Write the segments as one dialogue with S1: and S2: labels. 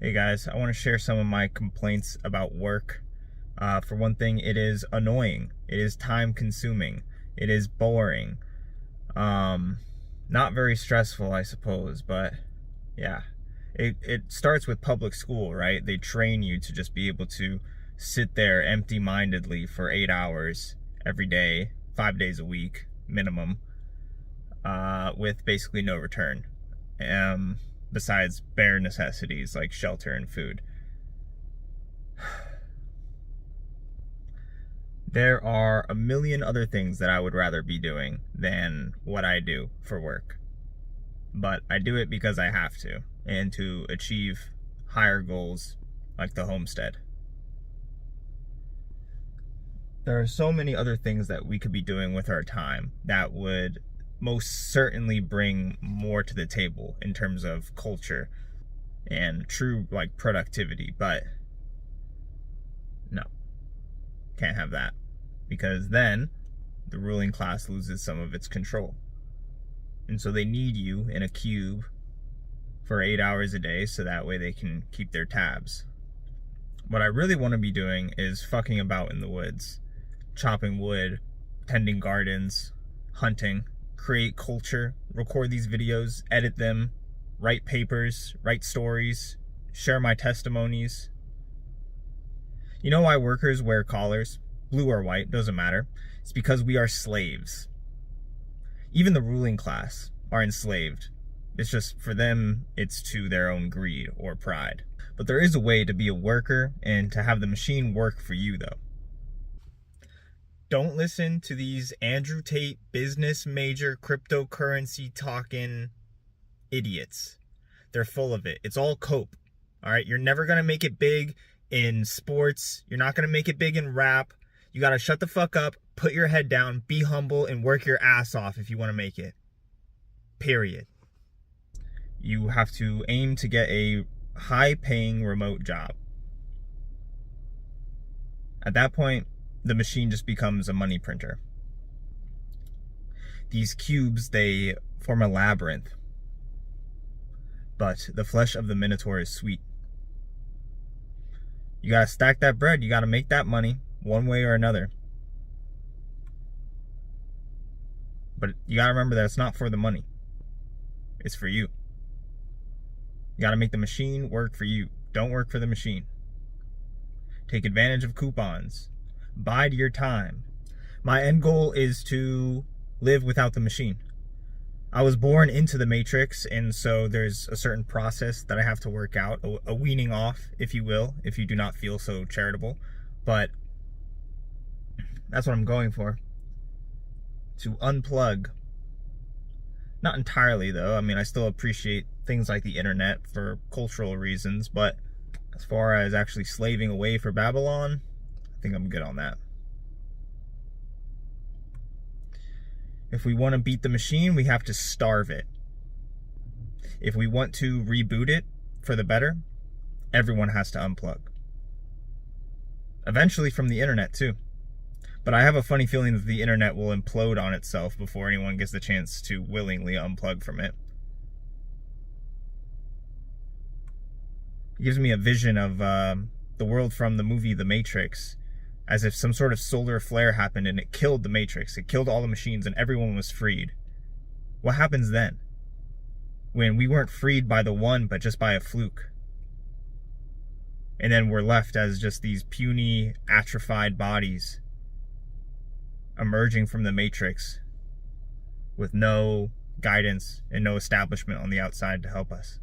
S1: Hey guys, I want to share some of my complaints about work. For one thing, it is annoying. It is time consuming. It is boring. Not very stressful, I suppose, but yeah. It starts with public school, right? They train you to just be able to sit there empty-mindedly for 8 hours every day, 5 days a week, minimum, with basically no return. Besides bare necessities like shelter and food. There are a million other things that I would rather be doing than what I do for work. But I do it because I have to, and to achieve higher goals like the homestead. There are so many other things that we could be doing with our time that would most certainly bring more to the table in terms of culture and true like productivity, but no, can't have that, because then the ruling class loses some of its control, and so they need you in a cube for 8 hours a day so that way they can keep their tabs. What I really want to be doing is fucking about in the woods, chopping wood, tending gardens, hunting, create culture, record these videos, edit them, write papers, write stories, share my testimonies. You know why workers wear collars? Blue or white, doesn't matter. It's because we are slaves. Even the ruling class are enslaved. It's just, for them, it's to their own greed or pride. But there is a way to be a worker and to have the machine work for you, though. Don't listen to these Andrew Tate business major cryptocurrency talking idiots. They're full of it. It's all cope. All right. You're never going to make it big in sports. You're not going to make it big in rap. You got to shut the fuck up, put your head down, be humble, and work your ass off if you want to make it. Period. You have to aim to get a high paying remote job. At that point, the machine just becomes a money printer. These cubes, they form a labyrinth. But the flesh of the Minotaur is sweet. You gotta stack that bread. You gotta make that money one way or another. But you gotta remember that it's not for the money. It's for you. You gotta make the machine work for you. Don't work for the machine. Take advantage of coupons. Bide your time. My end goal is to live without the machine. I was born into the Matrix, and so there's a certain process that I have to work out, a weaning off, if you will, if you do not feel so charitable. But that's what I'm going for. To unplug. Not entirely, though. I mean, I still appreciate things like the internet for cultural reasons, but as far as actually slaving away for Babylon, I think I'm good on that. If we want to beat the machine, we have to starve it. If we want to reboot it for the better, everyone has to unplug. Eventually from the internet too. But I have a funny feeling that the internet will implode on itself before anyone gets the chance to willingly unplug from it. It gives me a vision of the world from the movie The Matrix, as if some sort of solar flare happened and it killed the Matrix. It killed all the machines and everyone was freed. What happens then? When we weren't freed by the one, but just by a fluke. And then we're left as just these puny, atrophied bodies emerging from the Matrix with no guidance and no establishment on the outside to help us.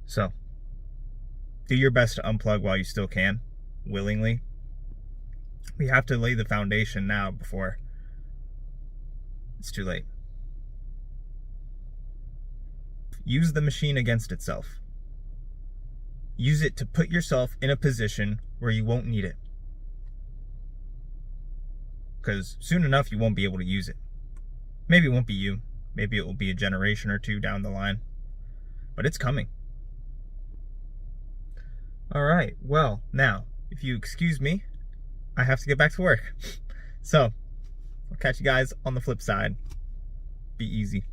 S1: So, do your best to unplug while you still can, willingly. We have to lay the foundation now before it's too late. Use the machine against itself. Use it to put yourself in a position where you won't need it. Because soon enough you won't be able to use it. Maybe it won't be you. Maybe it will be a generation or two down the line. But it's coming. Alright, well, now, if you excuse me, I have to get back to work. So, I'll catch you guys on the flip side. Be easy.